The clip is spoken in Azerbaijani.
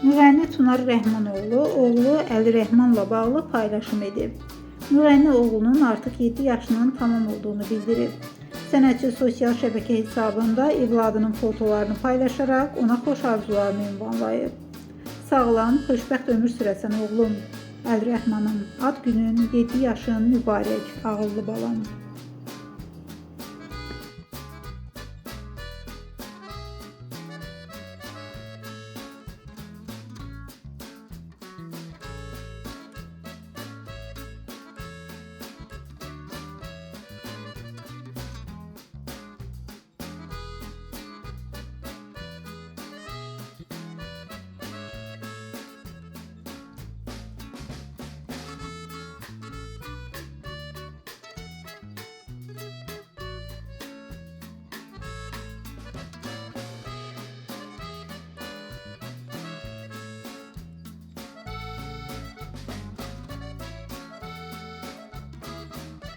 Nurayni Tunar Rəhmanoğlu oğlu Əlirəhmanla bağlı paylaşım edib. Nurayni oğlunun artıq 7 yaşının tamam olduğunu bildirib. Sənətçi sosial şəbəkə hesabında evladının fotolarını paylaşaraq ona xoş arzularını ünvanlayıb. Sağlam, xoşbəxt ömür sürəsən oğlum. Əlirəhmanım, ad günün, 7 yaşın mübarək, ağıllı balam.